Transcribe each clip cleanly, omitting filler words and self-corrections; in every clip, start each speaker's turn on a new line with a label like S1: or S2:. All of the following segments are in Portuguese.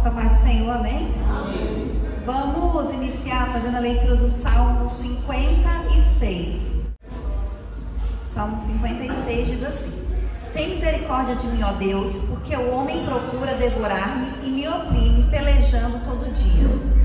S1: dispostos para a paz do Senhor, amém? Amém. Vamos iniciar fazendo a leitura do Salmo 56. Salmo 56 diz assim: Tem misericórdia de mim, ó Deus, porque o homem procura devorar-me e me oprime, pelejando todo dia.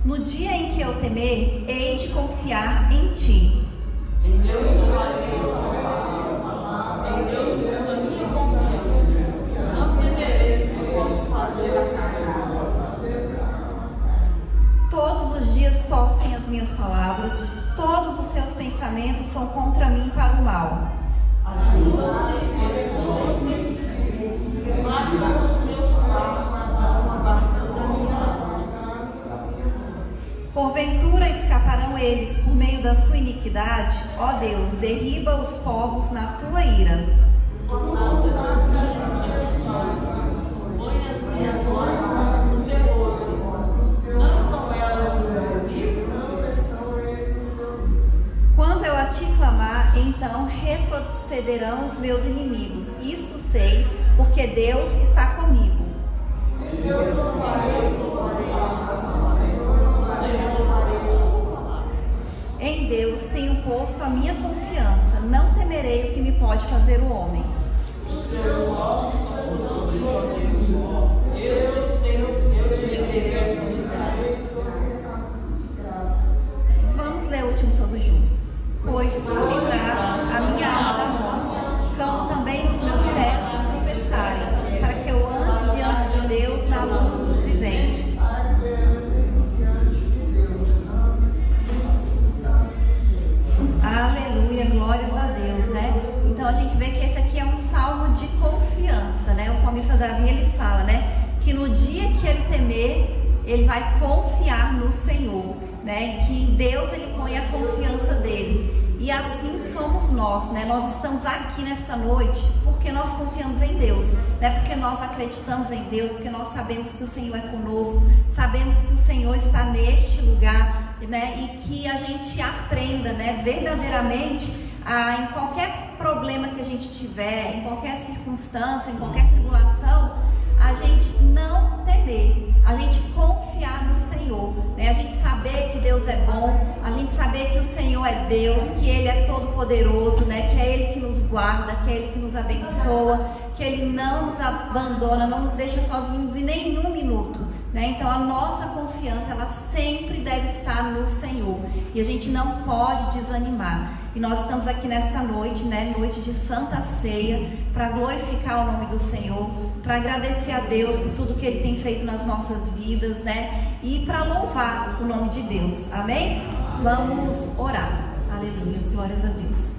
S1: No dia em que eu temer, hei de confiar em ti. Em Deus pus a minha confiança. Não temerei o que pode fazer a carne. Todos os dias torcem as minhas palavras, todos os seus pensamentos são contra mim para o mal. Ajuda-se marca os meus passos na barca da minha alma. Porventura escaparão eles por meio da sua iniquidade? Ó Deus, derriba os povos na tua ira. Põe as minhas lágrimas no teu olho. Não estão elas comigo? Quando eu a ti clamar, então retrocederão os meus inimigos. Isto sei, porque Deus está comigo. Em Deus tenho posto a minha confiança, não temerei o que me pode fazer o homem. Vamos ler o último todos juntos. Pois tu livraste a minha alma da morte, como também os meus pés tropeçarem, para que eu ande diante de Deus na luz dos viventes. Aleluia, glórias a Deus, né? Então a gente vê que esse aqui é um salmo de confiança, né? O salmista Davi, ele fala, né? Que no dia que ele temer, ele vai confiar no Senhor, né? Que em Deus ele põe a confiança dele. E assim somos nós, né? Nós estamos aqui nesta noite porque nós confiamos em Deus, né? Porque nós acreditamos em Deus, porque nós sabemos que o Senhor é conosco, sabemos que o Senhor está neste lugar, né? E que a gente aprenda, né? Verdadeiramente, em qualquer problema que a gente tiver, em qualquer circunstância, em qualquer tribulação, a gente não temer, a gente confiar no Senhor, né? A gente saber que Deus é bom, a gente saber que o Senhor é Deus, que Ele é todo poderoso, né? Que é Ele que nos guarda, que é Ele que nos abençoa, que Ele não nos abandona, não nos deixa sozinhos em nenhum minuto, né? Então a nossa confiança, ela sempre deve estar no Senhor, e a gente não pode desanimar. E nós estamos aqui nesta noite, né? Noite de Santa Ceia, para glorificar o nome do Senhor, para agradecer a Deus por tudo que Ele tem feito nas nossas vidas, né? E para louvar o nome de Deus, amém? Vamos orar. Aleluia, glórias a Deus.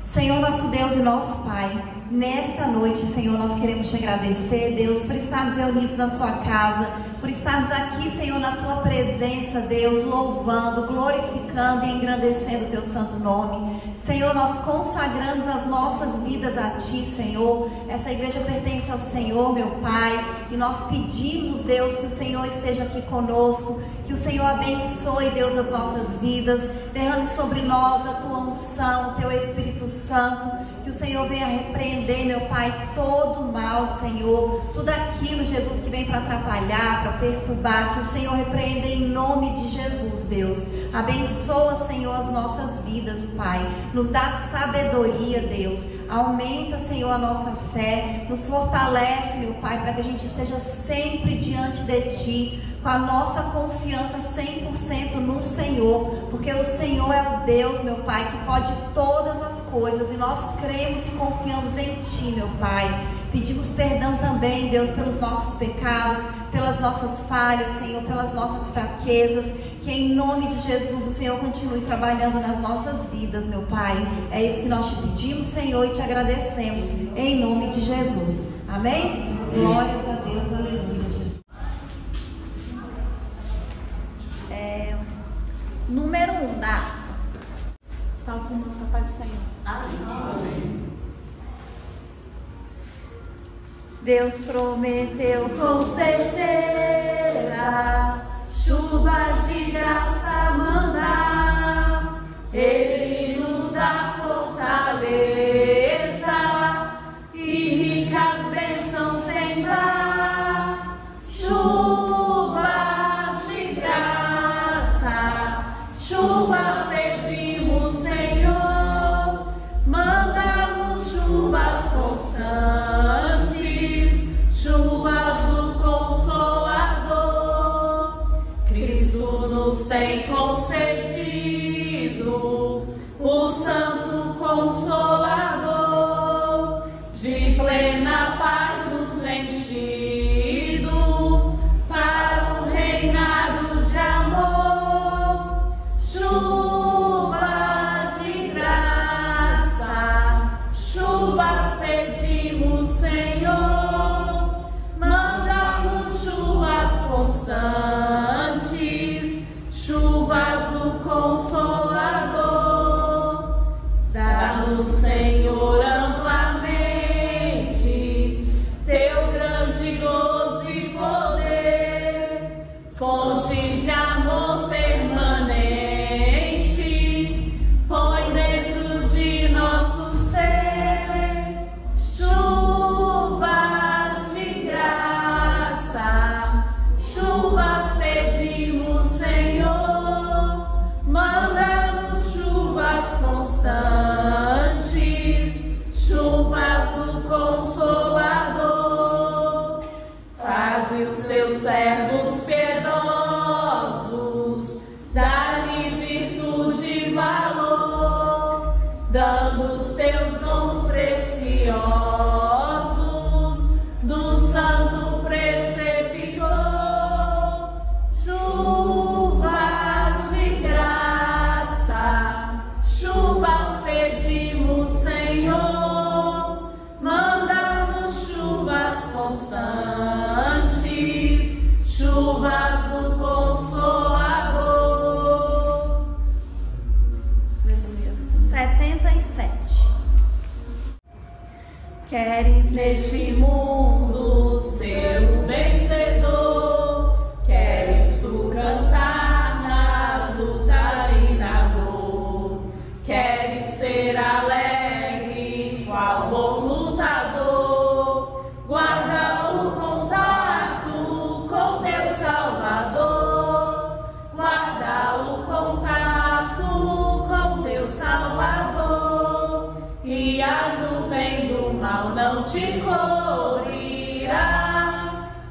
S1: Senhor, nosso Deus e nosso Pai, nesta noite, Senhor, nós queremos te agradecer, Deus, por estarmos reunidos na sua casa, por estarmos aqui, Senhor, na tua presença, Deus, louvando, glorificando e engrandecendo o teu santo nome. Senhor, nós consagramos as nossas vidas a ti, Senhor. Essa igreja pertence ao Senhor, meu Pai, e nós pedimos, Deus, que o Senhor esteja aqui conosco, que o Senhor abençoe, Deus, as nossas vidas, derrame sobre nós a tua unção, o teu Espírito Santo, que o Senhor venha repreender, meu Pai, todo o mal, Senhor, tudo aquilo, Jesus, que vem para atrapalhar, para perturbar, que o Senhor repreenda em nome de Jesus, Deus. Abençoa, Senhor, as nossas vidas, Pai, nos dá sabedoria, Deus, aumenta, Senhor, a nossa fé, nos fortalece, meu Pai, para que a gente esteja sempre diante de Ti, com a nossa confiança 100% no Senhor, porque o Senhor é o Deus, meu Pai, que pode todas as coisas, e nós cremos e confiamos em Ti, meu Pai. Pedimos perdão também, Deus, pelos nossos pecados, pelas nossas falhas, Senhor, pelas nossas fraquezas, que em nome de Jesus o Senhor continue trabalhando nas nossas vidas, meu Pai. É isso que nós te pedimos, Senhor, e te agradecemos, em nome de Jesus. Amém? Glórias a Deus, aleluia, Jesus. Número 1, dá.
S2: Salve essa música, Pai do Senhor.
S1: Amém. Deus prometeu com certeza chuvas de graça
S3: constantes, chuvas do Consolador. Dá-nos, Senhor, amplamente teu grande gozo e poder, fonte de amor permanente, põe dentro de nosso ser chuvas de graça, chuvas pedimos, Senhor, manda-nos chuvas constantes, chuvas do Consolador. Faze os teus servos piedosos, dá-lhe virtude e valor, dando os teus dons preciosos do santo preceptor. Chuvas de graça, chuvas pedimos, Senhor, manda-nos chuvas constantes, chuvas do Consolador.
S1: Aleluia. 77. Queres
S3: Neste mundo ser um vencedor, queres tu cantar na luta e na dor, queres ser alegre qual bom lutador, guarda o contato com teu Salvador, guarda o contato com teu Salvador, e a nuvem do mal não te cobrirá,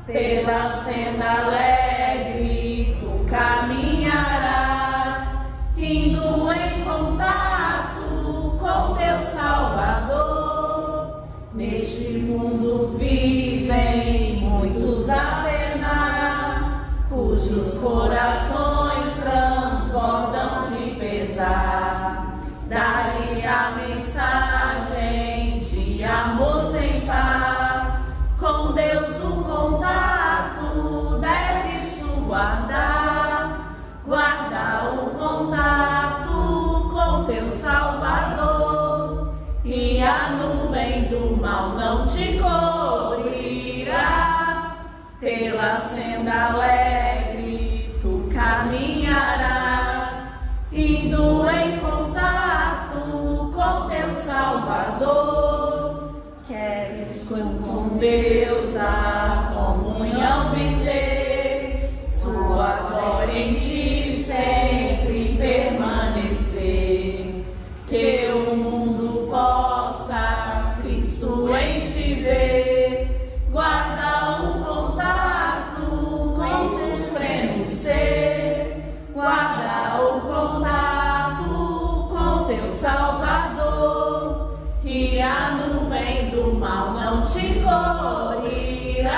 S3: pela senda alegre tu caminharás, indo em contato com teu Salvador. Neste mundo vivem muitos a penar, cujos corações transbordam de pesar. Dá-lhe a mensagem de amor sem par, com Deus o contato deves tu guardar, guarda o contato com teu Salvador, e a nuvem do mal não te cobrirá, pela senda alegre tu caminharás, indo em contato com teu Salvador. Queres com Deus a comunhão viver, sua glória em ti sempre permanecer, que o mundo possa Cristo em ti ver, guarda o contato com os plenos ser, guarda o contato com teu Salvador, e a nuvem do mal não te cobrirá,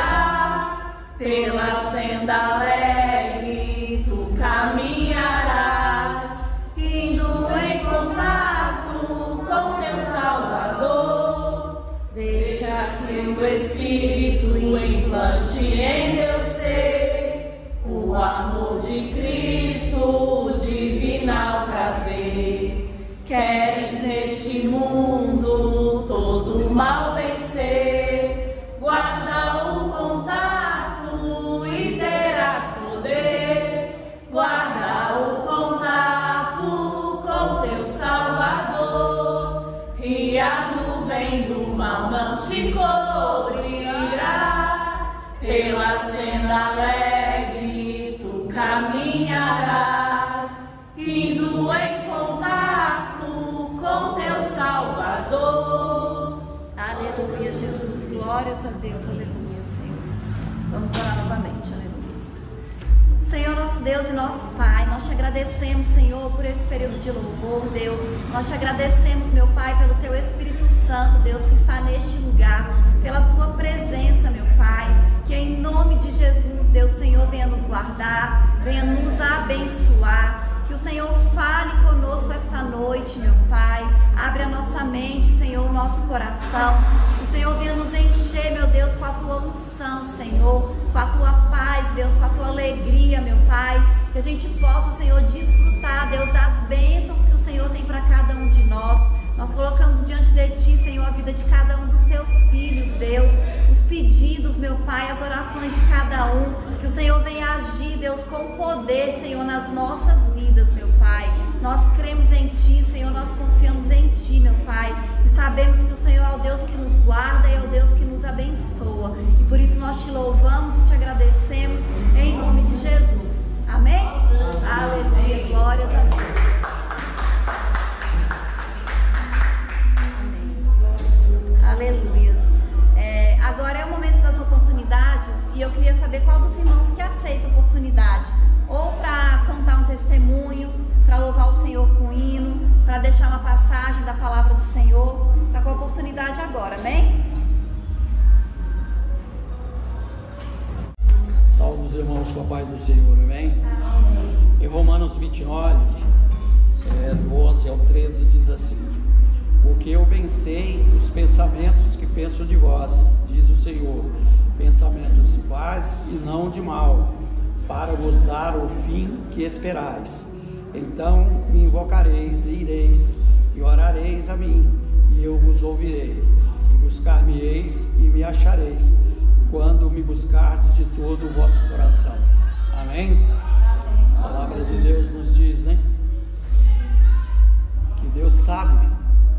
S3: pela senda alegre tu caminharás, indo em contato com teu Salvador. Deixa que o Espírito implante em teu ser o amor de Cristo, o divinal prazer. Queres neste mundo todo mal vencer, guarda o contato e terás poder, guarda o contato com teu Salvador, e a nuvem do mal não te cobrirá, pela senda alegre tu caminharás, indo em contato com teu Salvador.
S1: Aleluia, Jesus. Glórias a Deus. Aleluia, Senhor. Vamos orar novamente. Aleluia. Senhor, nosso Deus e nosso Pai, nós te agradecemos, Senhor, por esse período de louvor, Deus. Nós te agradecemos, meu Pai, pelo teu Espírito Santo, Deus, que está neste lugar, pela tua presença, meu Pai. Que em nome de Jesus, Deus, Senhor, venha nos guardar, venha nos abençoar. Que o Senhor fale conosco esta noite, meu Pai. Abre a nossa mente, Senhor, o nosso coração. Que o Senhor venha nos encher, meu Deus, com a tua unção, Senhor, com a tua paz, Deus, com a tua alegria. que a gente possa, Senhor, desfrutar, Deus, das bênçãos que o Senhor tem para cada um de nós. Nós colocamos diante de Ti, Senhor, a vida de cada um dos Teus filhos, Deus, os pedidos, meu Pai, as orações de cada um, que o Senhor venha agir, Deus, com poder, Senhor, nas nossas vidas, meu Pai. Nós cremos em Ti, Senhor, nós confiamos em Ti, meu Pai, e sabemos que o Senhor é o Deus que nos guarda e é o Deus que nos abençoa, e por isso nós Te louvamos e Te agradecemos, em nome de Jesus. Amém? Aleluia, glórias a Deus. Aleluia. Agora é o momento das oportunidades e eu queria saber qual dos irmãos que aceita a oportunidade, ou para contar um testemunho, para louvar o Senhor com hino, para deixar uma passagem da palavra do Senhor. Está com a oportunidade agora, amém?
S4: Salve os irmãos com a paz do Senhor, amém? Em Romanos 29, do 11 ao 13, diz assim: porque eu pensei os pensamentos que penso de vós, diz o Senhor, pensamentos de paz e não de mal, para vos dar o fim que esperais. Então me invocareis e ireis, e orareis a mim, e eu vos ouvirei, e buscar-me-eis e me achareis, quando me buscardes de todo o vosso coração. Amém? A palavra de Deus nos diz, né, que Deus sabe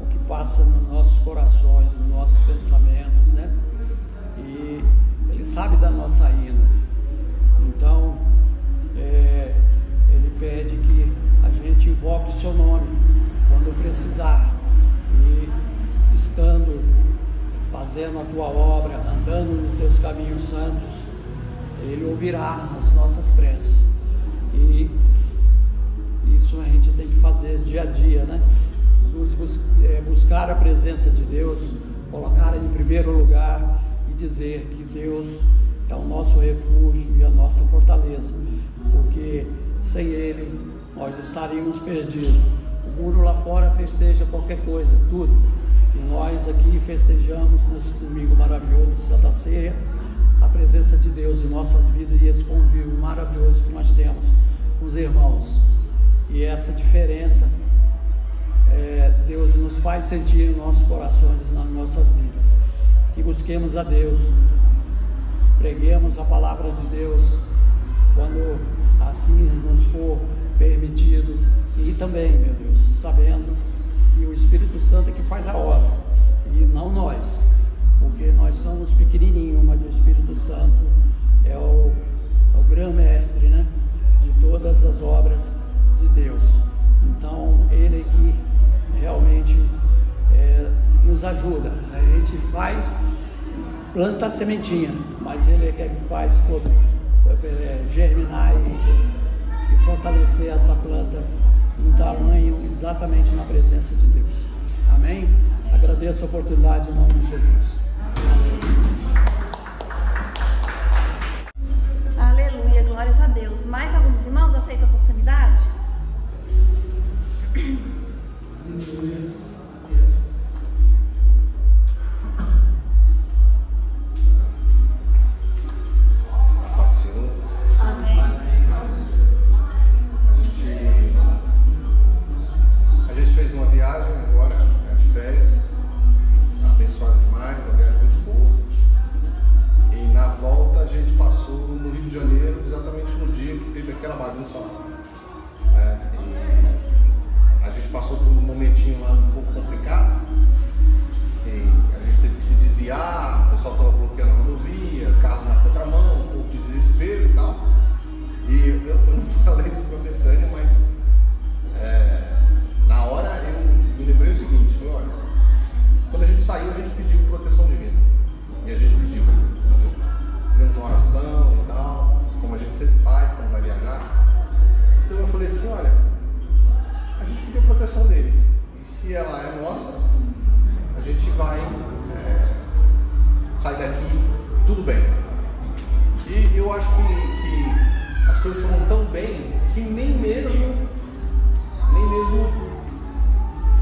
S4: o que passa nos nossos corações, nos nossos pensamentos, né? E Ele sabe da nossa ida. Então, Ele pede que a gente invoque o seu nome quando precisar, e estando fazendo a tua obra, andando nos teus caminhos santos, Ele ouvirá as nossas preces. E isso a gente tem que fazer dia a dia, né? Buscar a presença de Deus, colocar em primeiro lugar e dizer que Deus é o nosso refúgio e a nossa fortaleza, porque sem Ele nós estaríamos perdidos. O mundo lá fora festeja qualquer coisa, tudo, e nós aqui festejamos nesse domingo maravilhoso de Santa Ceia a presença de Deus em nossas vidas e esse convívio maravilhoso que nós temos com os irmãos. E essa diferença Deus nos faz sentir em nossos corações e nas nossas vidas. E busquemos a Deus, preguemos a palavra de Deus quando assim nos for permitido, e também, meu Deus, sabendo que o Espírito Santo é que faz a obra e não nós, porque nós somos pequenininhos, mas o Espírito Santo é o grão-mestre, né, de todas as obras de Deus. Então Ele é que realmente nos ajuda. A gente planta a sementinha, mas Ele é que faz germinar e fortalecer essa planta em tamanho exatamente na presença de Deus. Amém? Agradeço a oportunidade em nome de Jesus.
S1: Aleluia, glórias a Deus. Mais alguns irmãos aceitam a oportunidade?
S5: A gente fez uma viagem agora, de férias, abençoada demais, uma viagem muito boa. E na volta a gente passou no Rio de Janeiro, exatamente no dia que teve aquela bagunça lá. E a gente passou por um momentinho lá um pouco complicado. E a gente teve que se desviar, o pessoal estava bloqueando a rodovia, carro na contramão, um pouco de desespero e tal. E eu não falei isso para a Betânia, mas na hora eu me lembrei o seguinte: foi, olha, quando a gente saiu, a gente pediu proteção divina. E a gente pediu, fizemos uma oração e tal, como a gente sempre faz quando vai viajar. Então eu falei assim: olha, a gente pediu proteção dele, e se ela é nossa, a gente vai sair daqui tudo bem. E eu acho que as coisas foram tão bem que nem mesmo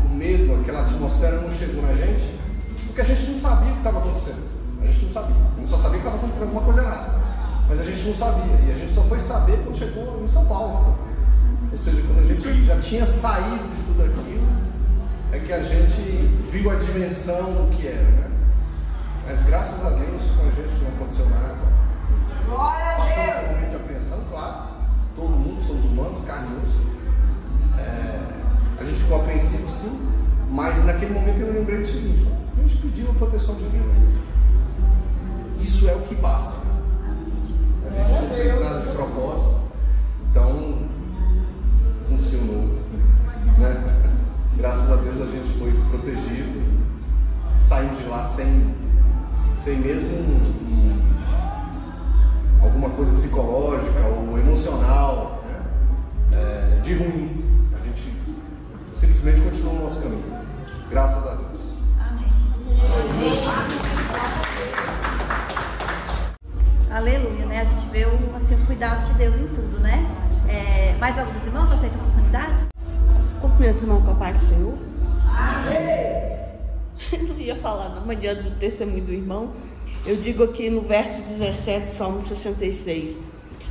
S5: o medo, aquela atmosfera não chegou na gente, porque a gente não sabia o que estava acontecendo. A gente não sabia, a gente só sabia que estava acontecendo alguma coisa errada. Mas a gente não sabia, e a gente só foi saber quando chegou em São Paulo. Ou seja, quando a gente já tinha saído de tudo aquilo, é que a gente viu a dimensão do que era, né? Mas graças a Deus com a gente não aconteceu nada. Passamos por um momento de apreensão, claro. Todo mundo, somos humanos, carne e osso. A gente ficou apreensivo sim, mas naquele momento eu lembrei do seguinte: a gente pediu a proteção divina. Isso é o que basta. A gente não fez nada de propósito, então funcionou, né? Graças a Deus a gente foi protegido, saímos de lá sem mesmo alguma coisa psicológica ou emocional, né? De ruim. A gente simplesmente continuou o nosso caminho, graças a Deus.
S1: Amém. Aleluia, né? A gente vê o cuidado de Deus em tudo, né? Mais alguns irmãos aceitam a oportunidade?
S6: Cumprimento os irmãos com a paz do Senhor. Amém. Eu não ia falar não, mas diante do testemunho do irmão, eu digo aqui no verso 17, Salmo 66.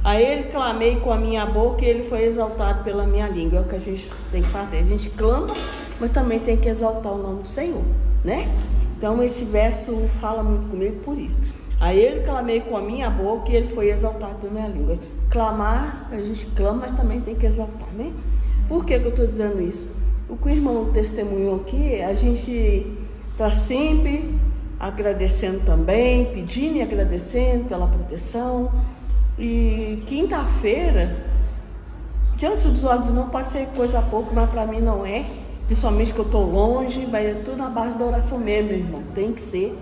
S6: A ele clamei com a minha boca e ele foi exaltado pela minha língua. É o que a gente tem que fazer. A gente clama, mas também tem que exaltar o nome do Senhor, né? Então esse verso fala muito comigo por isso. A ele clamei com a minha boca e ele foi exaltado pela minha língua. Clamar, a gente clama, mas também tem que exaltar, né? Por que eu estou dizendo isso? O que o irmão testemunhou aqui, a gente está sempre agradecendo também, pedindo e agradecendo pela proteção. E quinta-feira, diante dos olhos não pode ser coisa pouco, mas para mim não é. Principalmente que eu estou longe, mas é tudo na base da oração mesmo, irmão. Tem que ser.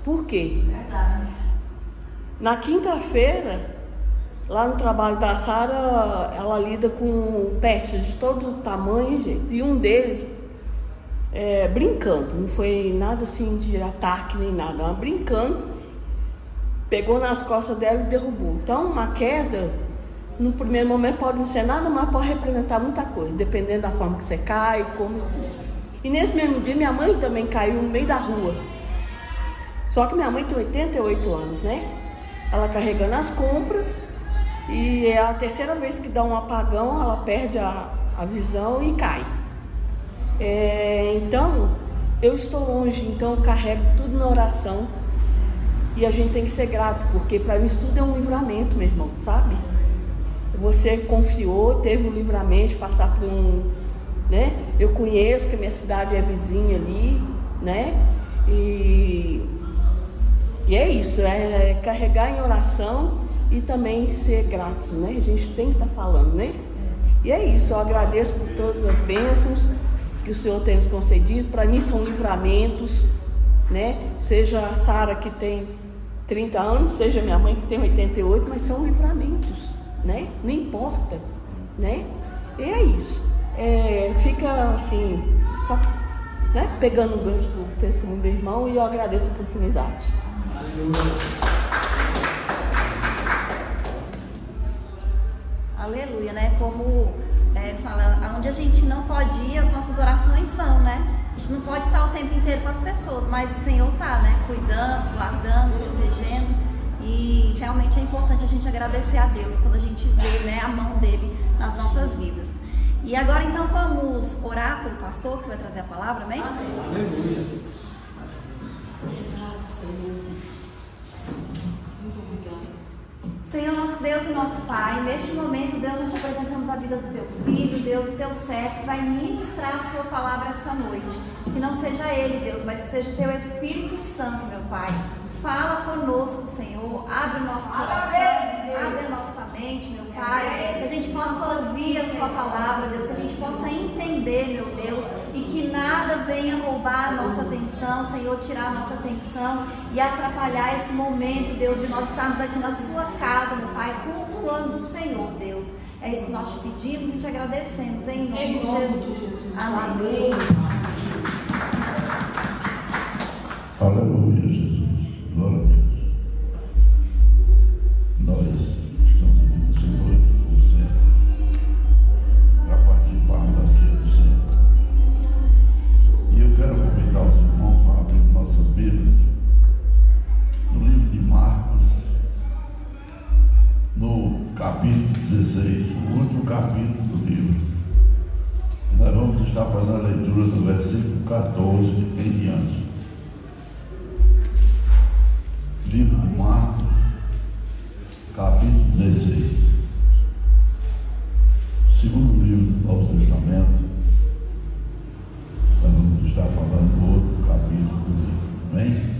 S6: Por quê? Na quinta-feira, lá no trabalho da Sara, ela lida com pets de todo tamanho e jeito. E um deles, brincando, não foi nada assim de ataque nem nada, mas brincando, pegou nas costas dela e derrubou. Então, uma queda, no primeiro momento pode não ser nada, mas pode representar muita coisa, dependendo da forma que você cai, como. E nesse mesmo dia, minha mãe também caiu no meio da rua. Só que minha mãe tem 88 anos, né? Ela carregando as compras, e é a terceira vez que dá um apagão, ela perde a visão e cai. Então, eu estou longe, então eu carrego tudo na oração. E a gente tem que ser grato, porque para mim isso tudo é um livramento, meu irmão, sabe? Você confiou, teve o livramento de passar por né? Eu conheço que a minha cidade é vizinha ali, né? E é isso, carregar em oração e também ser grato, né? A gente tem que estar falando, né? E é isso, eu agradeço por todas as bênçãos que o Senhor tem nos concedido. Para mim são livramentos, né? Seja a Sara que tem 30 anos, seja minha mãe que tem 88, mas são livramentos, né? Não importa, né? E é isso. Fica assim, só, né? Pegando o gancho do testemunho do irmão, e eu agradeço a oportunidade.
S1: Aleluia, né? Como fala, onde a gente não pode ir, as nossas orações vão, né? A gente não pode estar o tempo inteiro com as pessoas, mas o Senhor está, né? Cuidando, guardando, protegendo. E realmente é importante a gente agradecer a Deus quando a gente vê, né, a mão dele nas nossas vidas. E agora então vamos orar pelo pastor que vai trazer a palavra, amém?
S6: Aleluia.
S1: Senhor, nosso Deus e nosso Pai, neste momento, Deus, nós te apresentamos a vida do teu filho, Deus, o teu servo, que vai ministrar a sua palavra esta noite. Que não seja ele, Deus, mas que seja o teu Espírito Santo, meu Pai. Fala conosco, Senhor, abre o nosso coração, abre a nossa mente, meu Pai, que a gente possa ouvir a sua palavra, Deus, que a gente possa entender, meu Deus, e que nada venha roubar a nossa atenção, Senhor, tirar a nossa atenção e atrapalhar esse momento, Deus, de nós estarmos aqui na sua casa, meu Pai, cultuando o Senhor, Deus. É isso que nós te pedimos e te agradecemos, em nome de Jesus. Amém.
S7: Aleluia, Jesus. Glória a Deus. Nós estamos aqui nessa noite com você para participar da ceia do Senhor. E eu quero convidar os irmãos para abrir nossas Bíblias no livro de Marcos, no capítulo 16, o último capítulo do livro. E nós vamos estar fazendo a leitura do versículo 14 em diante. Livro de Marcos, capítulo 16. Segundo livro do Novo Testamento. Nós vamos estar falando do outro capítulo do livro. Amém?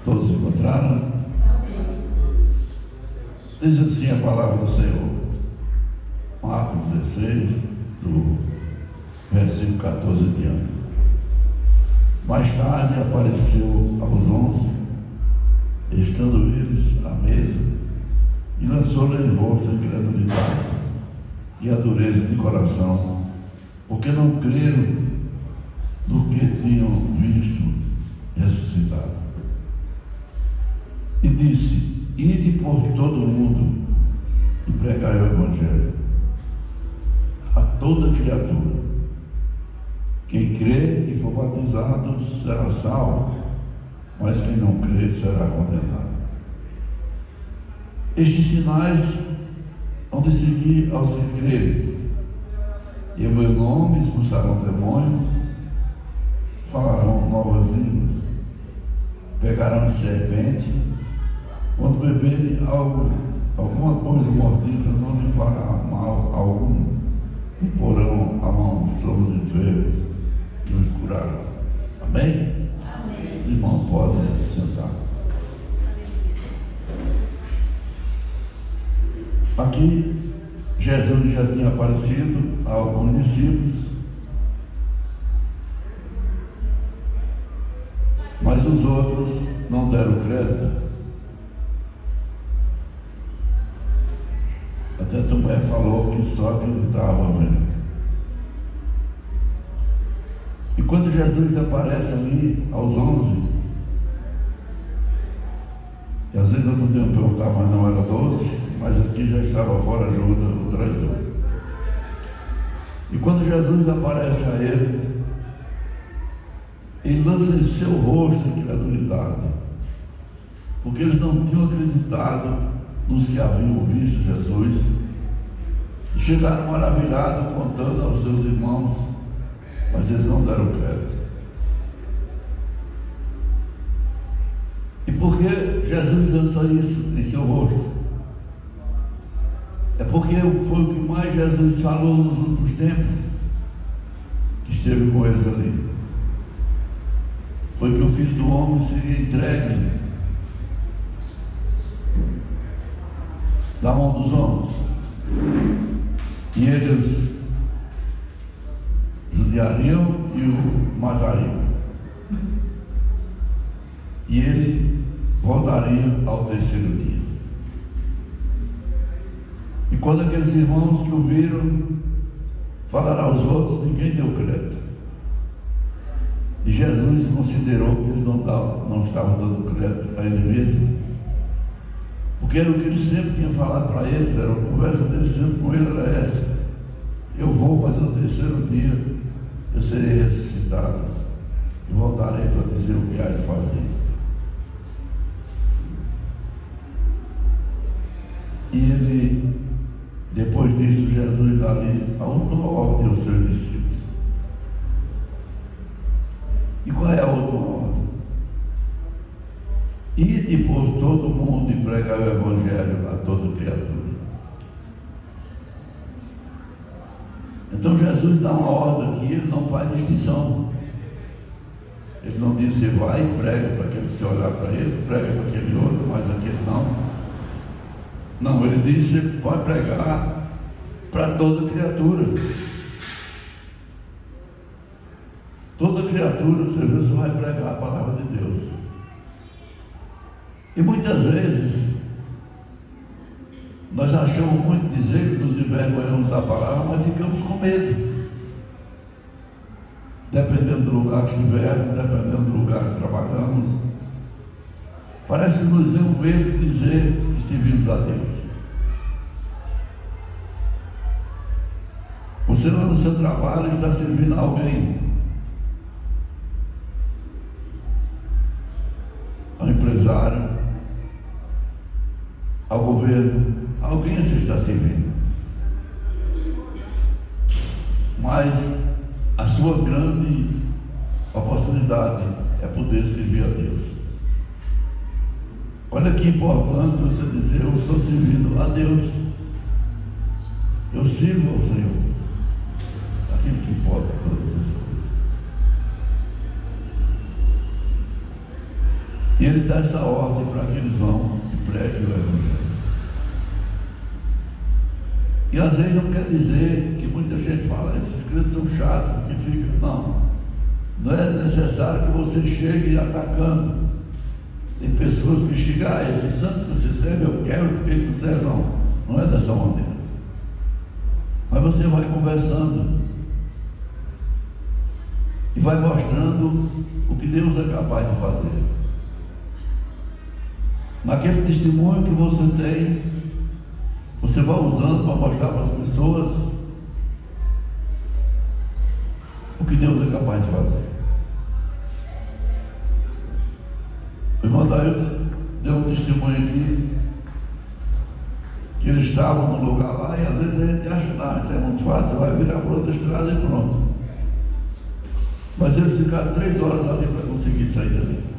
S7: Todos encontraram? Diz assim a palavra do Senhor. Marcos 16, do versículo 14 em diante. Mais tarde apareceu aos 11, estando eles à mesa, e lançou-lhes em rosto a incredulidade e a dureza de coração, porque não creram no que tinham visto ressuscitado. E disse: ide por todo o mundo e pregai o Evangelho a toda criatura. Quem crê e for batizado será salvo, mas quem não crê será condenado. Estes sinais vão de seguir aos que crerem. E em meu nome expulsarão demônio, falarão novas línguas, pegarão de serpente. Quando beberem alguma coisa mortífera, não lhe fará mal algum, e porão a mão sobre os enfermos e os curarão. Amém? Amém. Os irmãos podem sentar. Aqui, Jesus já tinha aparecido a alguns discípulos, mas os outros não deram crédito. Até Tomé falou que só acreditava vendo. E quando Jesus aparece ali aos 11, e às vezes eu não tenho que perguntar, mas não era 12, mas aqui já estava fora Judas, o traidor. E quando Jesus aparece a ele, ele lança em seu rosto a incredulidade, porque eles não tinham acreditado nos que haviam visto Jesus, e chegaram maravilhados contando aos seus irmãos, mas eles não deram crédito. E por que Jesus lança isso em seu rosto? É porque foi o que mais Jesus falou nos últimos tempos, que esteve com eles ali. Foi que o Filho do Homem seria entregue da mão dos homens, e eles judiariam e o matariam, e ele voltaria ao terceiro dia. E quando aqueles irmãos que o viram falaram aos outros, ninguém deu crédito. E Jesus considerou que eles não estavam dando crédito a ele mesmo, porque era o que ele sempre tinha falado para eles, era a conversa dele sempre com ele, era essa: eu vou, mas no terceiro dia eu serei ressuscitado e voltarei para dizer o que há de fazer. E ele, depois disso, Jesus dá ali a última ordem aos seus discípulos. E qual é a última ordem? Ide por todo mundo e pregar o Evangelho a toda criatura. Então Jesus dá uma ordem aqui, ele não faz distinção. Ele não diz: você vai e prega para aquele, se olhar para ele, prega para aquele outro, mas aquele não. Não, ele diz: você vai pregar para toda criatura. Toda criatura, você vai pregar a palavra de Deus. E muitas vezes nós achamos muito dizer que nos envergonhamos da palavra, mas ficamos com medo. Dependendo do lugar que estivermos, dependendo do lugar que trabalhamos, parece que nos vem um medo de dizer que servimos a Deus. Você lá no seu trabalho está servindo a alguém, ao empresário, ao governo, alguém você está servindo. Mas a sua grande oportunidade é poder servir a Deus. Olha que importante você dizer: eu estou servindo a Deus, eu sirvo ao Senhor. Aquilo que importa todas as coisas. E Ele dá essa ordem para que eles vão e preguem o Evangelho. E às vezes não quer dizer que muita gente fala: esses crentes são chatos, que ficam. Não é necessário que você chegue atacando. Tem pessoas que chegam: esse santo que você serve, eu quero porque isso serve. Não é dessa maneira. Mas você vai conversando e vai mostrando o que Deus é capaz de fazer. Naquele testemunho que você tem, você vai usando para mostrar para as pessoas o que Deus é capaz de fazer. O irmão Dailton deu um testemunho aqui, que eles estavam no lugar lá, e às vezes a gente acha: isso é muito fácil, vai virar para outra estrada e pronto. Mas eles ficaram 3 horas ali para conseguir sair dali.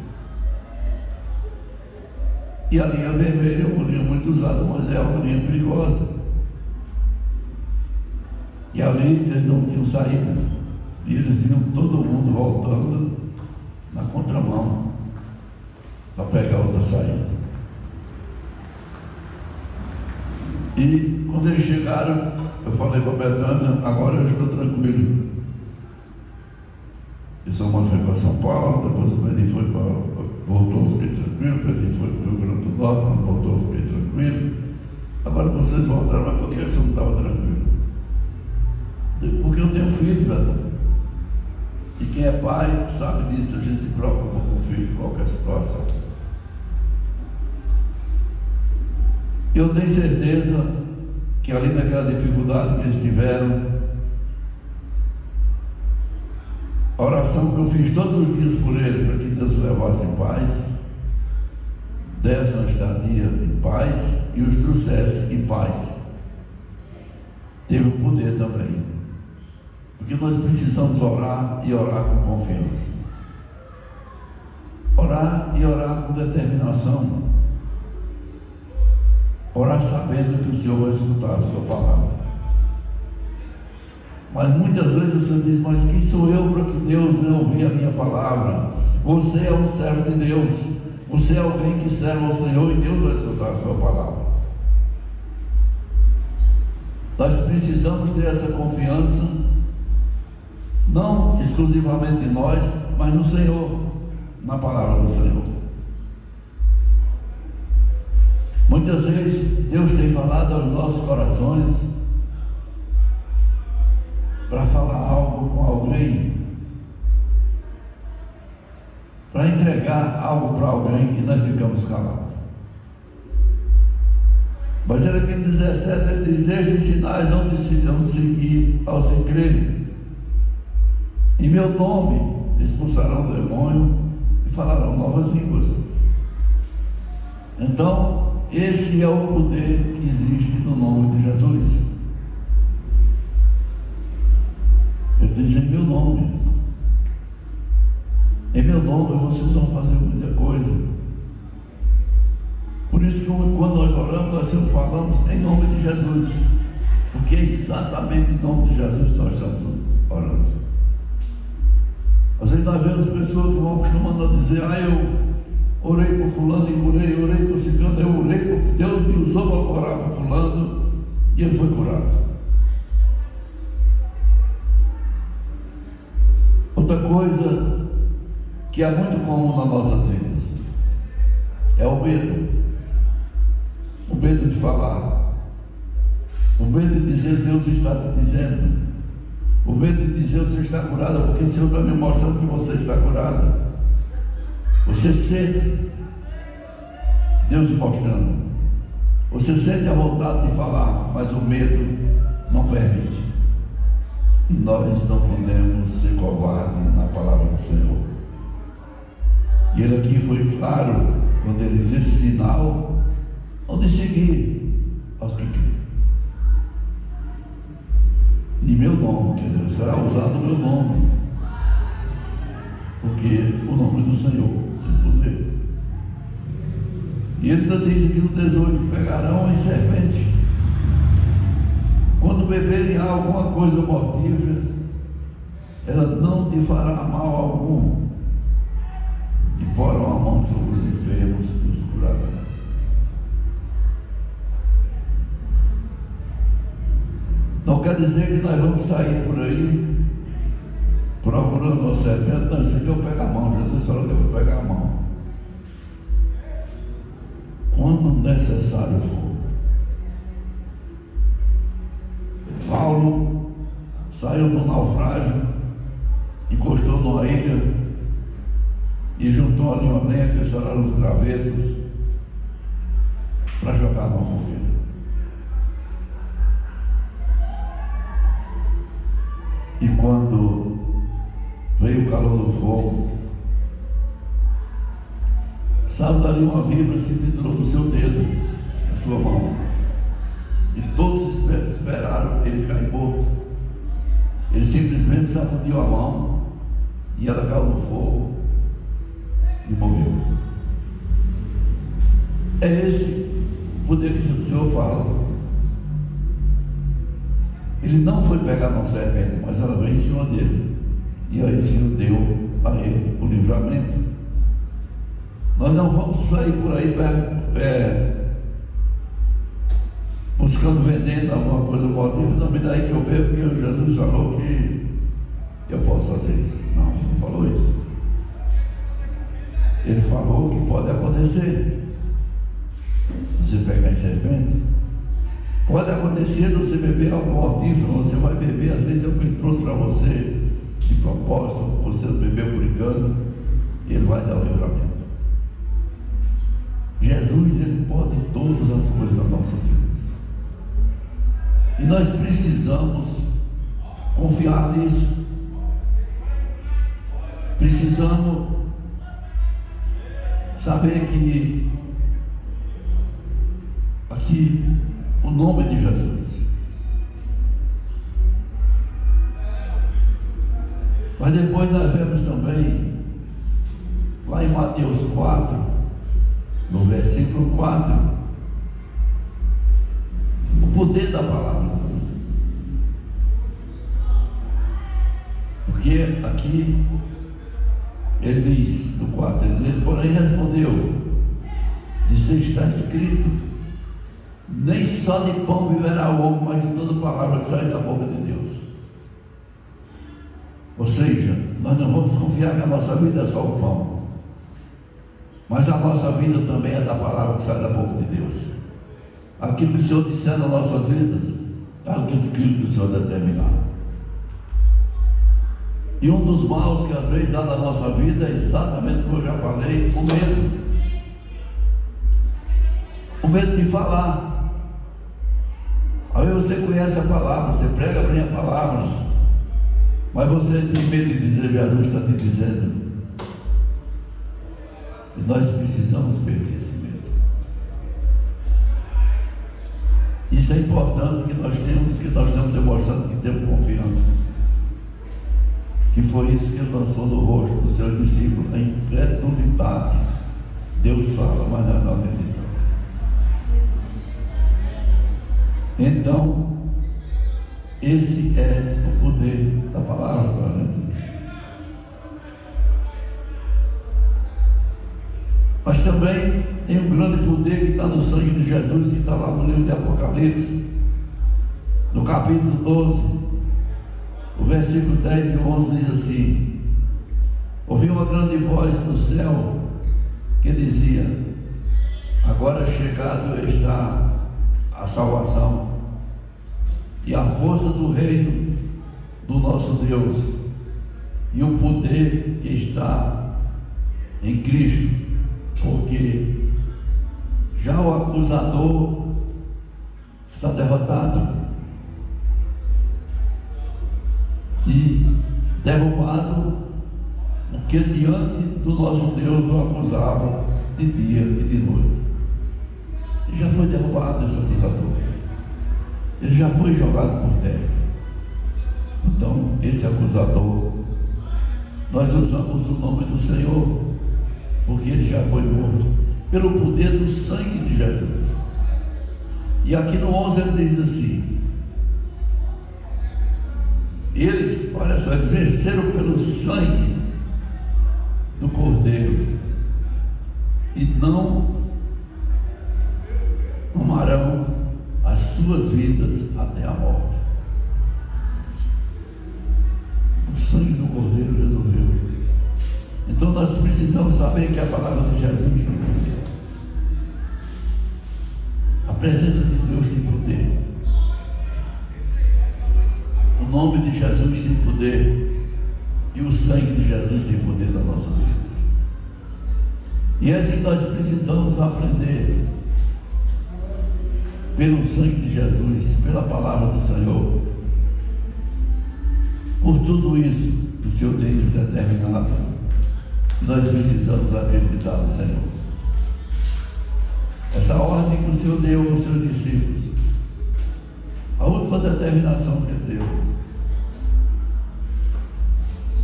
S7: E a linha vermelha é uma linha muito usada, mas é uma linha perigosa. E ali eles não tinham saída. E eles viam todo mundo voltando na contramão para pegar outra saída. E quando eles chegaram, eu falei para a Betânia: agora eu estou tranquilo. E sua mãe foi para São Paulo, depois o Pedrinho voltou, fiquei tranquilo. O Pedrinho foi para o Rio Grande do Norte, voltou, fiquei tranquilo. Agora vocês voltaram, mas por que você não estava tranquilo? Porque eu tenho filho, Betânia. E quem é pai sabe disso, a gente se preocupa com o filho em qualquer situação. Eu tenho certeza que ali naquela dificuldade que eles tiveram, a oração que eu fiz todos os dias por ele, para que Deus o levasse em paz, desse uma estadia em paz e os trouxesse em paz, teve o poder também. Porque nós precisamos orar e orar com confiança. Orar e orar com determinação. Orar sabendo que o Senhor vai escutar a sua palavra. Mas muitas vezes você diz: mas quem sou eu para que Deus não ouvir a minha palavra? Você é um servo de Deus. Você é alguém que serve ao Senhor e Deus vai escutar a sua palavra. Nós precisamos ter essa confiança, não exclusivamente em nós, mas no Senhor, na palavra do Senhor. Muitas vezes Deus tem falado aos nossos corações para falar algo com alguém, para entregar algo para alguém, e nós ficamos calados. Mas ele aqui no 17, ele diz: esses sinais vão de seguir ao se crerem. Em meu nome expulsarão o demônio e falarão novas línguas. Então, esse é o poder que existe no nome de Jesus. Ele diz: em meu nome. Em meu nome vocês vão fazer muita coisa. Por isso que quando nós oramos, nós sempre falamos em nome de Jesus. Porque é exatamente em nome de Jesus que nós estamos orando. Às vezes nós vemos pessoas que vão acostumando a dizer: eu orei por fulano e curei, orei por ciclano, eu orei por Deus, me usou para orar por fulano e ele foi curado. Ou Outra coisa que é muito comum nas nossas vidas é o medo. O medo de falar, o medo de dizer Deus está te dizendo, o medo de dizer você está curada, porque o Senhor está me mostrando que você está curada. Você sente Deus mostrando, você sente a vontade de falar, mas o medo não permite. E nós não podemos ser covardes na palavra do Senhor. E ele aqui foi claro quando ele diz esse sinal onde seguir aos que creem. Em meu nome, quer dizer, será usado o meu nome, porque o nome do Senhor tem poder. E ele ainda diz aqui no 18: pegarão em serpente. Quando beberem alguma coisa mortífera, ela não te fará mal algum, e porão a mão sobre os enfermos e os curarão. Não quer dizer que nós vamos sair por aí procurando uma serpente. Não, isso aqui eu pego a mão. Jesus falou que eu vou pegar a mão quando necessário for. Paulo saiu do naufrágio, encostou numa ilha e juntou ali uma lenha, que eram os gravetos, para jogar numa fogueira. E quando veio o calor do fogo, saiu dali uma vibra, se pendurou no seu dedo, na sua mão. E todos esperaram ele cair morto. Ele simplesmente sacudiu a mão e ela caiu no fogo e morreu. É esse poder que o Senhor fala. Ele não foi pegar na serpente, mas ela veio em cima dele. E aí o Senhor deu a ele o livramento. Nós não vamos sair por aí buscando veneno, alguma coisa mortífera. Não me dá aí que eu bebo, porque Jesus falou que eu posso fazer isso. Não, não falou isso. Ele falou que pode acontecer. Você pegar em serpente, pode acontecer de você beber algo mortífero. Você vai beber, às vezes eu me trouxe para você de propósito, você bebeu por engano, e ele vai dar o livramento. Jesus, ele pode todas as coisas das nossas vidas. E nós precisamos confiar nisso. Precisamos saber que aqui o nome de Jesus. Mas depois nós vemos também, lá em Mateus 4, no versículo 4, o poder da palavra. Porque aqui ele diz, no 4, ele porém respondeu, disse, está escrito, nem só de pão viverá o homem, mas de toda palavra que sai da boca de Deus. Ou seja, nós não vamos confiar que a nossa vida é só o pão, mas a nossa vida também é da palavra que sai da boca de Deus. Aquilo que o Senhor disser nas nossas vidas, é aquilo que o Senhor determinar. E um dos maus que às vezes há na nossa vida é exatamente como eu já falei, o medo. O medo de falar. Aí você conhece a palavra, você prega bem a palavra, mas você tem medo de dizer, Jesus está te dizendo. E nós precisamos perder esse medo. Isso é importante que nós estamos demonstrando que temos confiança. Que foi isso que ele lançou no rosto dos seus discípulos, a incredulidade. Deus fala, mas não acreditamos. Então, esse é o poder da palavra. Mas também tem um grande poder que está no sangue de Jesus, que está lá no livro de Apocalipse, no capítulo 12, o versículo 10 e 11 diz assim: ouvi uma grande voz do céu que dizia: agora chegado está a salvação e a força do reino do nosso Deus e o poder que está em Cristo, porque já o acusador está derrotado e derrubado, o que diante do nosso Deus o acusava de dia e de noite. Ele já foi derrubado, esse acusador. Ele já foi jogado por terra. Então, esse acusador, nós usamos o nome do Senhor, porque ele já foi morto pelo poder do sangue de Jesus. E aqui no 11 ele diz assim: eles, olha só, eles venceram pelo sangue do Cordeiro e não amarão as suas vidas até a morte. O sangue do Cordeiro resolveu. Então nós precisamos saber que a palavra de Jesus tem poder. A presença de Deus tem poder. O nome de Jesus tem poder. E o sangue de Jesus tem poder nas nossas vidas. E é assim que nós precisamos aprender. Pelo sangue de Jesus, pela palavra do Senhor. Por tudo isso que o Senhor tem nos determinado, nós precisamos acreditar no Senhor. Essa ordem que o Senhor deu aos seus discípulos, a última determinação que ele deu: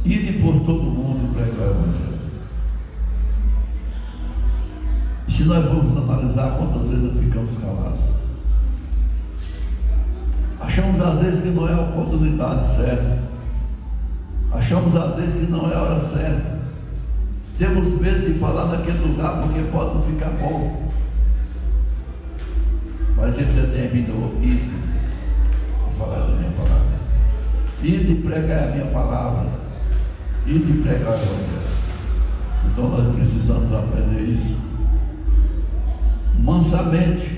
S7: ide por todo o mundo e pregar o Evangelho. E se nós vamos analisar quantas vezes nós ficamos calados, achamos às vezes que não é a oportunidade certa, achamos às vezes que não é a hora certa, temos medo de falar naquele lugar porque pode não ficar bom, mas ele determinou: ide falar da minha palavra, ide pregar a minha palavra, ide pregar o Evangelho. Então nós precisamos aprender isso mansamente,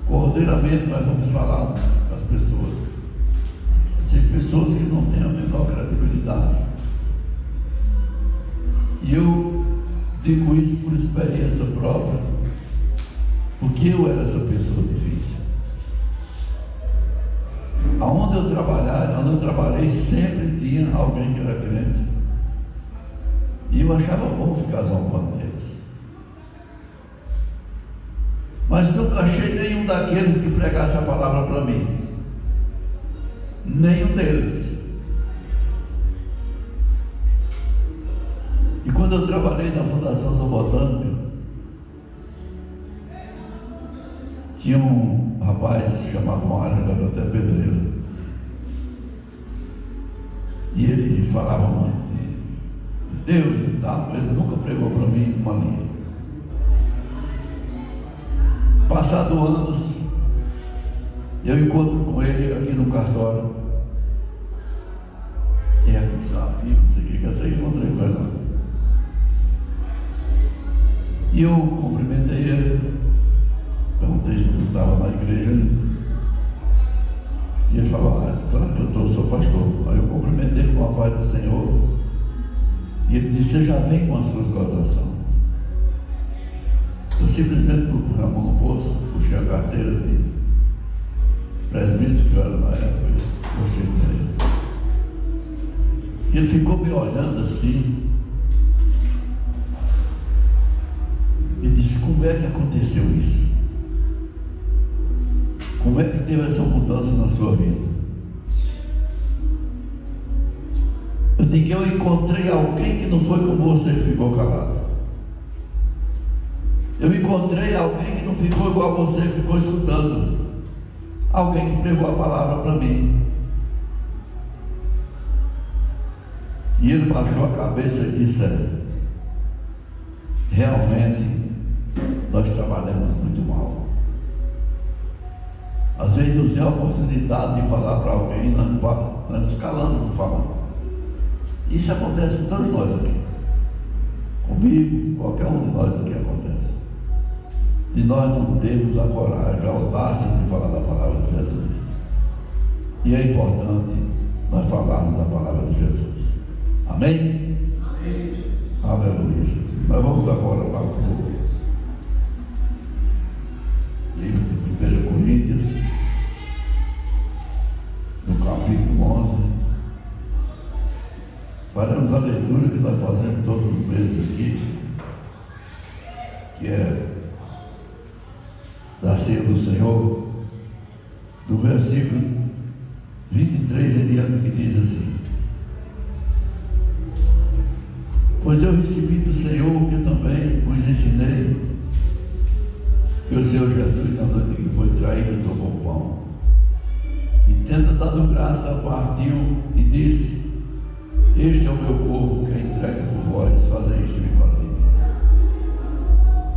S7: cordeiramente. Nós vamos falar com as pessoas. Tem pessoas que não têm a menor credibilidade, e eu digo isso por experiência própria, porque eu era essa pessoa difícil. Onde eu trabalhei, sempre tinha alguém que era crente, e eu achava bom ficar zombando deles. Mas nunca achei nenhum daqueles que pregasse a palavra para mim. Nenhum deles. E quando eu trabalhei na Fundação Zoobotânica, tinha um rapaz chamado Mário, era até pedreiro, e ele falava muito de Deus e tal. Ele nunca pregou para mim uma linha. Passado anos, eu encontro com ele aqui no cartório. E é filho, não sei o que, eu sei que encontrei com ele. E eu cumprimentei ele, perguntei se ele estava na igreja. E ele falou: claro que eu sou pastor. Aí eu cumprimentei com a paz do Senhor. E ele disse: você já vem com as suas gozações. Eu simplesmente pus a mão no bolso, puxei a carteira de presbítero que eu era na época, e mostrei para ele. E ele ficou me olhando assim e disse: como é que aconteceu isso? Como é que teve essa mudança na sua vida? Eu digo: eu encontrei alguém que não foi como você que ficou calado. Eu encontrei alguém que não ficou igual a você que ficou escutando. Alguém que pregou a palavra para mim. E ele baixou a cabeça e disse: realmente nós trabalhamos muito mal. Às vezes nos deu a oportunidade de falar para alguém, nós nos calamos, não falamos. Isso acontece com todos nós aqui. Comigo, qualquer um de nós aqui acontece. E nós não temos a coragem, a audácia de falar da palavra de Jesus. E é importante nós falarmos da palavra de Jesus. Amém? Amém. Aleluia, Jesus. Nós vamos agora para o livro de 1 Coríntios, no capítulo 11. Faremos a leitura que nós fazemos todos os meses aqui, que é da ceia do Senhor, do versículo 23 em diante, que diz assim: pois eu recebi do Senhor que também vos ensinei, que o Senhor Jesus, na noite que foi traído, tomou o pão, e tendo dado graça, partiu e disse: este é o meu corpo que é entregue por vós, fazei isto em memória de mim.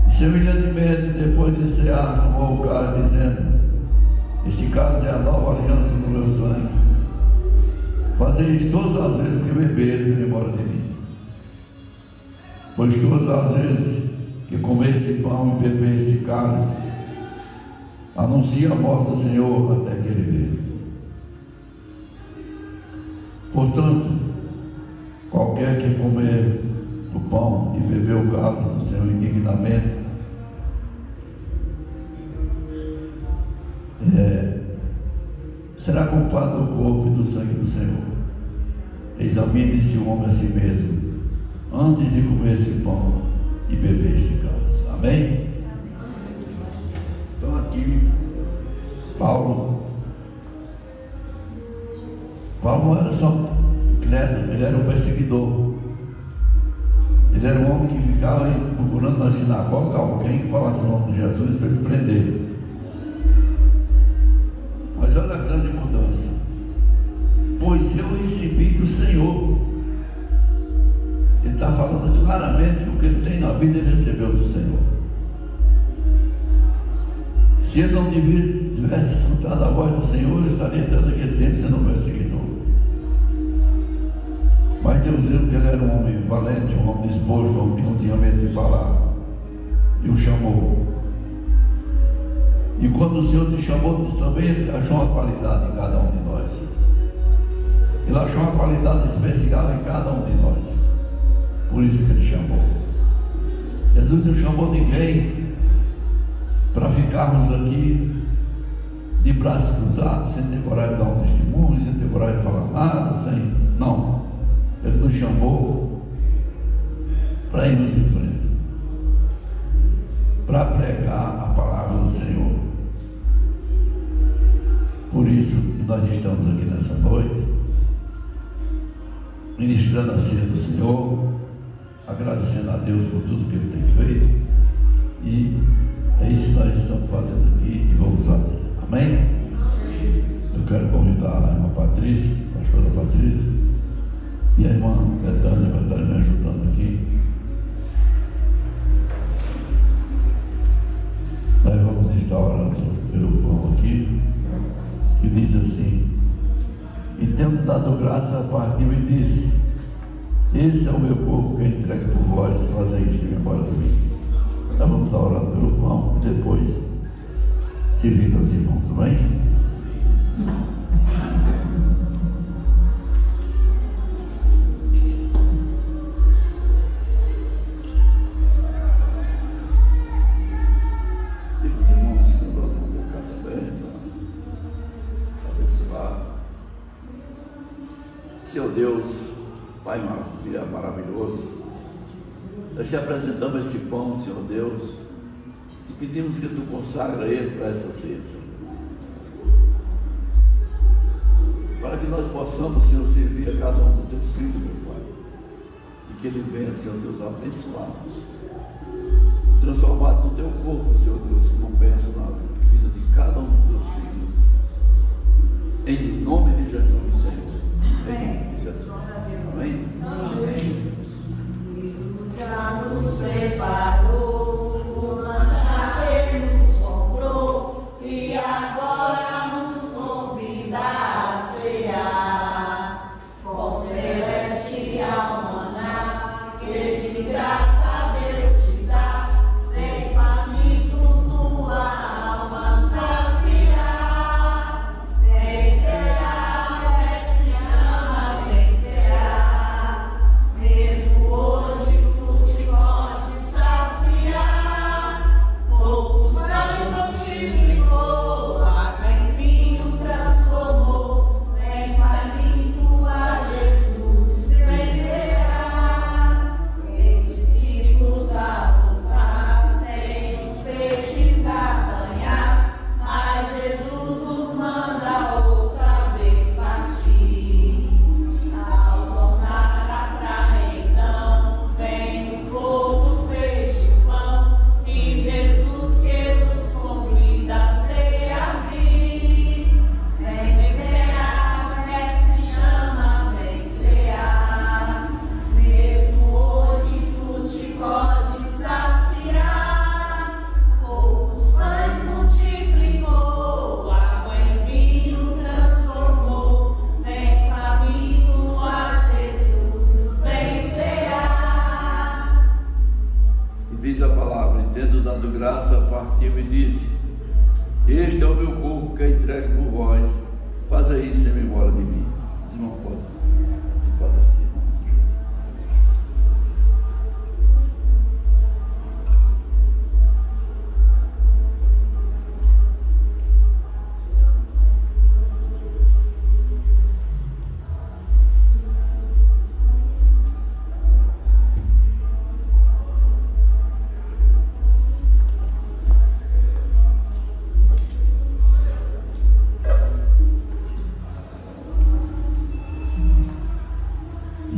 S7: E semelhantemente, depois de cear, tomou o cálice, dizendo: este cálice é a nova aliança no meu sangue, fazei isto todas as vezes que bebeis em memória de mim. Pois todas as vezes que comer esse pão e beber esse cálice, anuncia a morte do Senhor até que Ele venha. Portanto, qualquer que comer o pão e beber o cálice do Senhor indignamente, será culpado do corpo e do sangue do Senhor. Examine-se o homem a si mesmo, antes de comer esse pão e beber este cálice. Amém? Então aqui, Paulo não era só credo, ele era um perseguidor. Ele era um homem que ficava procurando na sinagoga alguém que falasse o nome de Jesus para ele prender. Mas olha a grande mudança. Pois eu recebi do Senhor. Ele está falando claramente que o que ele tem na vida ele recebeu do Senhor. Se ele não tivesse escutado a voz do Senhor, ele estaria dando aquele tempo sendo um perseguidor. Mas Deus viu que ele era um homem valente, um homem disposto, um homem que não tinha medo de falar, e o chamou. E quando o Senhor te chamou, também ele achou uma qualidade em cada um de nós. Ele achou uma qualidade especial em cada um de nós. Por isso que ele chamou. Jesus não chamou ninguém para ficarmos aqui de braços cruzados, sem ter coragem de dar um testemunho, sem ter coragem de falar nada, não. Ele nos chamou para irmos em frente, para pregar a palavra do Senhor. Por isso nós estamos aqui nessa noite, ministrando a ceia do Senhor, agradecendo a Deus por tudo que Ele tem feito, e é isso que nós estamos fazendo aqui e vamos fazer. Amém? Eu quero convidar a irmã Patrícia, a pastora Patrícia, e a irmã Betânia vai estar me ajudando aqui. Nós vamos estar orando pelo pão aqui, que diz assim: e tendo dado graça, partiu e disse: esse é o meu corpo que é entregue por vós, fazei isto em memória de mim. Nós vamos estar orando pelo pão e depois servindo aos irmãos, também. Senhor Deus, Pai maravilhoso, nós te apresentamos esse pão, Senhor Deus, e pedimos que Tu consagra ele para essa ceia, para que nós possamos, Senhor, servir a cada um dos Teus filhos, meu Pai, e que ele venha, Senhor Deus, abençoado, transformado no Teu corpo, Senhor Deus, como pensa na vida de cada um dos Teus filhos, em nome de Jesus, Senhor. Amém. Amém. Amém.
S3: Já nos preparou, o manjar Ele nos comprou, e agora nos convida a cear com celestial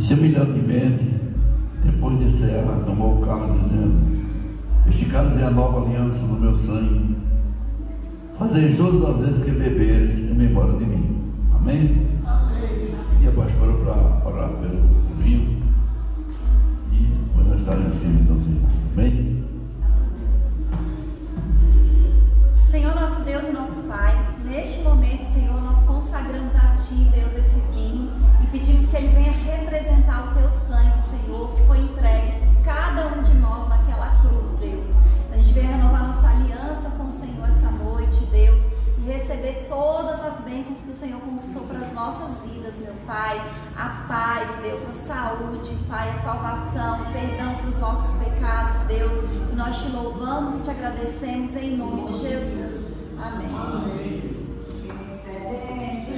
S7: semelhantemente, depois de cear, tomou o cálice, dizendo: este cálice é a nova aliança no meu sangue. Fazeis todas as vezes que beberes em memória de mim. Amém? Amém. E a pastora para orar pelo vinho. E depois nós estaremos servindo aos irmãos. Amém?
S1: Senhor nosso Deus e nosso Pai, neste momento, Senhor, nós consagramos a Ti, Deus, esse vinho e pedimos que ele venha representar o Teu sangue, Senhor, que foi entregue por cada um de nós naquela cruz, Deus. A gente venha renovar nossa aliança com o Senhor essa noite, Deus, e receber todas as bênçãos que o Senhor conquistou para as nossas vidas, meu Pai. A paz, Deus, a saúde, Pai, a salvação, o perdão para os nossos pecados, Deus. E nós te louvamos e te agradecemos em nome de Jesus. Amém. Amém.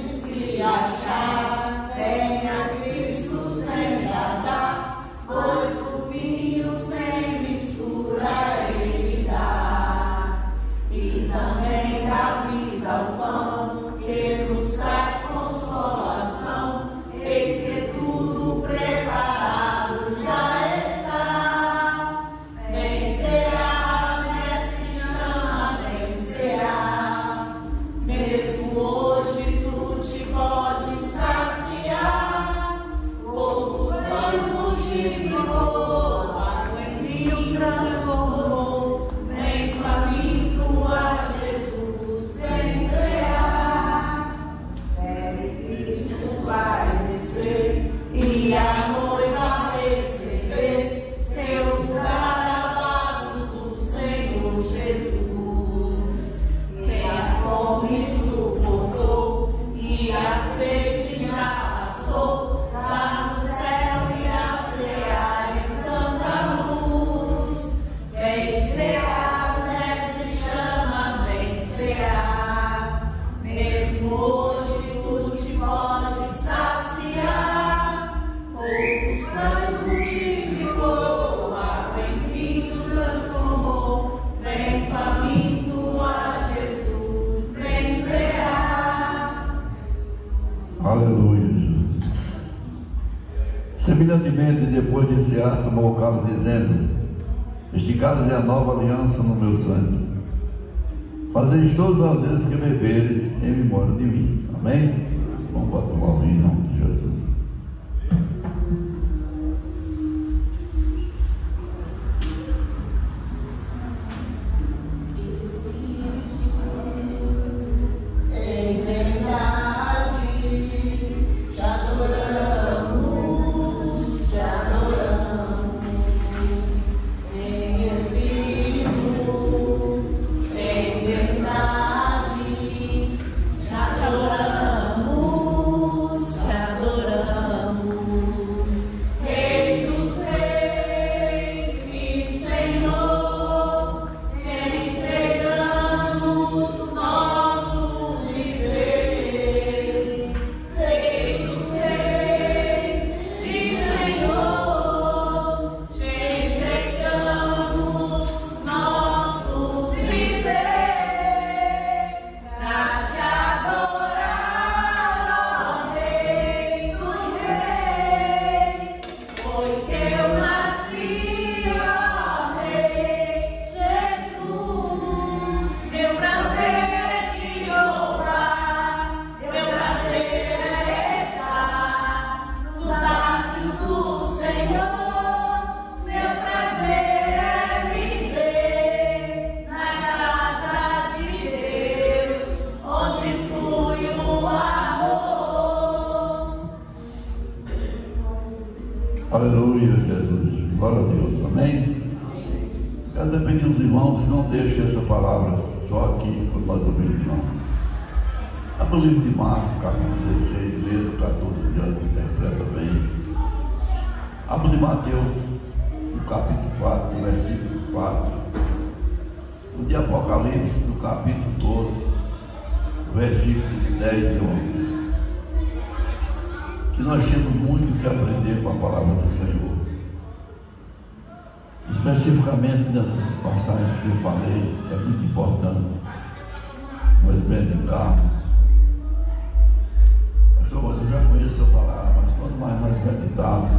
S3: Se achar, venha Cristo sem nada, pois o vinho sem mistura ele dá. E também dá vida ao pão, que nos traz consolação, eis que tudo preparado já está. Vencerá, mestre chama, vencerá. Mesmo hoje tu te pode saciar, poucos anos multiplicou, água em vinho transformou, vem faminto a Jesus vencerá. Bebe Cristo vai descer e a noiva receber seu lugar ao lado do Senhor Jesus. Quem a fome suportou e a sede já passou, lá no céu irá cear em santa luz. Vencerá, mestre chama, vencerá. Mesmo hoje tu te pode saciar, poucos pães multiplicou, água em vinho transformou, vem faminto a Jesus vencerá.
S7: Aleluia, Jesus. Semelhantemente, depois de cear, tomou o cálice, dizendo: este cálice é a nova aliança no meu sangue. Fazeis todas as vezes que beberes em memória de mim. Amém? Vamos para tomar o vinho em nome de Jesus.
S3: Em verdade, te adoramos, te adoramos. Em espírito, em verdade, te adoramos, te adoramos. Rei dos reis e Senhor, te entregamos nosso viver. Rei dos reis e Senhor, te entregamos nosso viver. Pra te adorar, ó Rei dos reis, foi que eu nasci, ó Rei Jesus. Meu prazer é te louvar, meu prazer é estar nos átrios do Senhor. Meu prazer é viver na casa de Deus, onde flui o amor.
S7: Aleluia, Jesus. Glória a Deus. Amém? Quero pedir aos irmãos que não deixem essa palavra só aqui, quando nós ouvimos, não. Abre o livro de Marcos, capítulo 16, leia 14 diante, interpreta bem. Abre o de Mateus, no capítulo 4, no versículo 4. O de Apocalipse, no capítulo 12, versículos 10 e 11. Que nós temos muito que aprender com a palavra do Senhor. Especificamente nessas passagens que eu falei, é muito importante nós meditarmos. Pastor, eu já conheço a palavra, mas quanto mais nós meditarmos,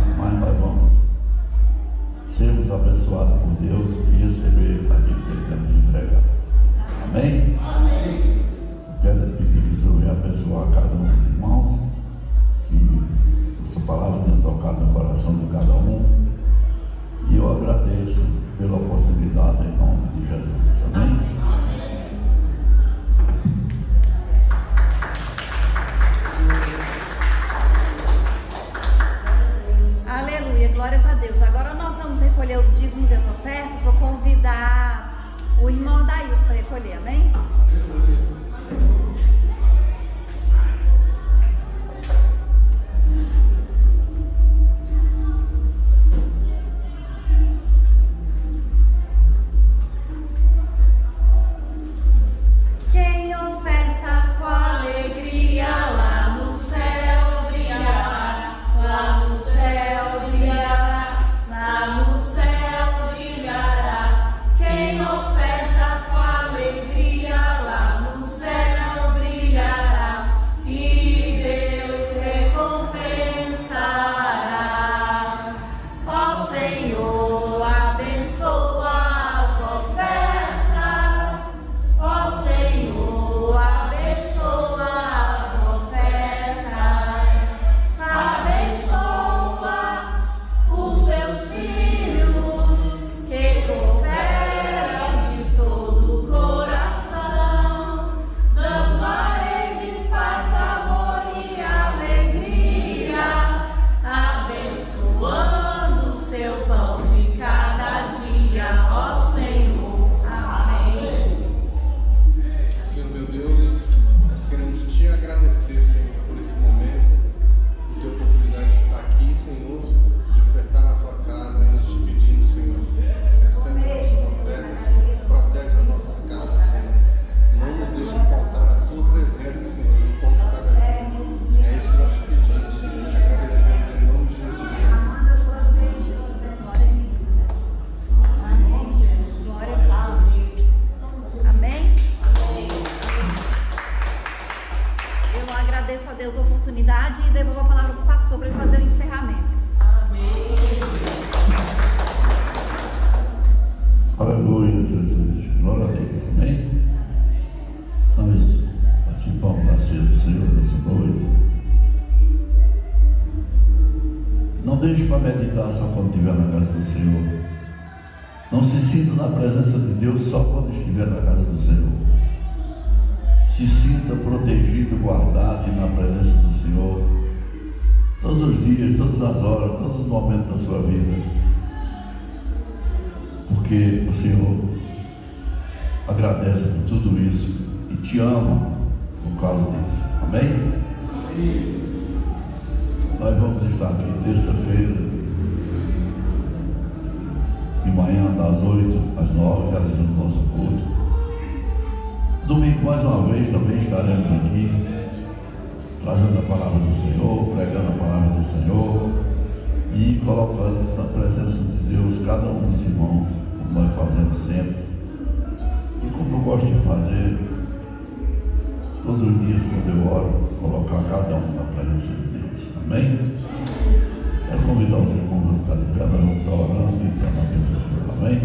S7: no coração de cada um. E eu agradeço pela oportunidade em nome de Jesus. Amém?
S1: Aleluia, glórias a Deus. Agora nós vamos recolher os dízimos e as ofertas. Vou convidar o irmão Adailton para recolher, amém?
S3: Quem oferta com alegria lá no céu brilhará, lá no céu brilhará, lá no céu brilhará. Quem oferta com alegria lá no céu brilhará, e Deus recompensará. Ó Senhor, abençoa as ofertas. Ó Senhor, abençoa as ofertas. Abençoa os seus filhos que cooperam de todo o coração, dando a eles paz, amor e alegria, abençoando o seu pão de cada dia, ó Senhor. Amém.
S5: Senhor meu Deus, nós queremos te agradecer, Senhor, por esse momento, por ter a oportunidade de estar aqui, Senhor, de ofertar na tua casa, e nós te pedimos, Senhor, recebe as nossas ofertas, Senhor, protege as nossas casas, Senhor, não nos deixe faltar a tua presença, Senhor, no pão de cada dia. É isso que nós te pedimos, Senhor, te agradecemos em nome de Jesus.
S1: Amém, Jesus. Glória a Deus. Amém? Eu agradeço a Deus a oportunidade e devolvo a palavra para o pastor para ele fazer o encerramento.
S7: Aleluia, Jesus. Glória a Deus. Amém? Nós participamos da ceia do Senhor nessa noite. Não deixe para meditar só quando estiver na casa do Senhor. Não se sinta na presença de Deus só quando estiver na casa do Senhor. Se sinta protegido, guardado e na presença do Senhor todos os dias, todas as horas, todos os momentos da sua vida. Porque o Senhor agradece por tudo isso e te ama por causa disso. Amém? Nós vamos estar aqui terça-feira, de manhã, das 8 às 9, realizando o nosso culto. Domingo, mais uma vez, também estaremos aqui, trazendo a palavra do Senhor, pregando a palavra do Senhor e colocando na presença de Deus cada um dos irmãos, como nós fazemos sempre. E como eu gosto de fazer, todos os dias quando eu oro, colocar cada um na presença de Deus. Amém? Quero convidar os irmãos a ficar de pé, nós vamos estar orando e tendo a bênção de Deus. Amém?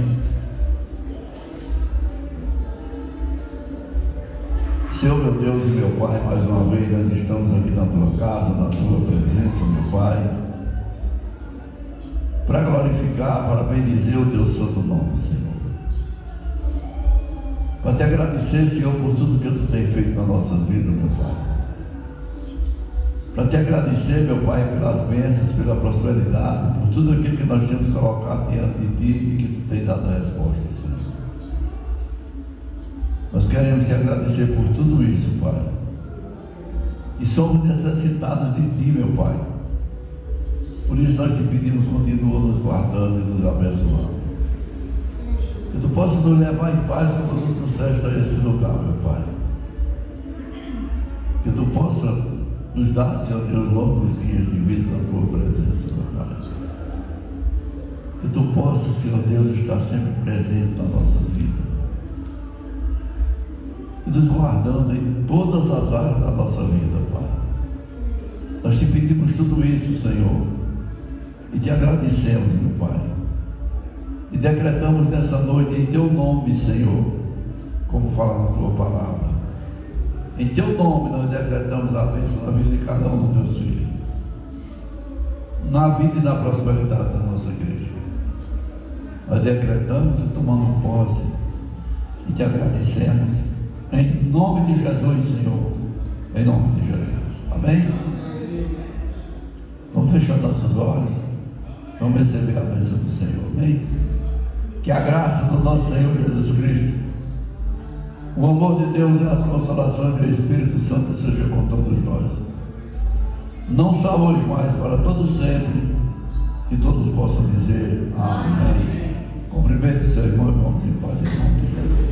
S7: Senhor meu Deus e meu Pai, mais uma vez nós estamos aqui na tua casa, na tua presença, meu Pai, para glorificar, para bendizer o teu santo nome, Senhor. Para te agradecer, Senhor, por tudo que tu tem feito nas nossas vidas, meu Pai. Para te agradecer, meu Pai, pelas bênçãos, pela prosperidade, por tudo aquilo que nós temos colocado diante de ti e que tu tem dado a resposta, Senhor. Nós queremos te agradecer por tudo isso, Pai. E somos necessitados de ti, meu Pai. Por isso nós te pedimos, continua nos guardando e nos abençoando. Que tu possa nos levar em paz quando tu trouxeste a esse lugar, meu Pai. Que tu possa nos dar, Senhor Deus, longos dias de vida na tua presença, meu Pai. Que tu possa, Senhor Deus, estar sempre presente nas nossas vidas. E nos guardando em todas as áreas da nossa vida, Pai. Nós te pedimos tudo isso, Senhor, e te agradecemos, meu Pai. E decretamos nessa noite em teu nome, Senhor, como fala na tua palavra. Em teu nome nós decretamos a bênção na vida de cada um dos teus filhos. na vida e na prosperidade da nossa igreja. Nós decretamos e tomamos posse e te agradecemos em nome de Jesus, Senhor, em nome de Jesus, amém? Vamos fechar nossos olhos, vamos receber a bênção do Senhor, amém? Que a graça do nosso Senhor Jesus Cristo, o amor de Deus e as consolações do Espírito Santo seja com todos nós, não só hoje, mas para todos sempre, que todos possam dizer amém. Cumprimente seu irmão e vamos em paz em nome de Jesus.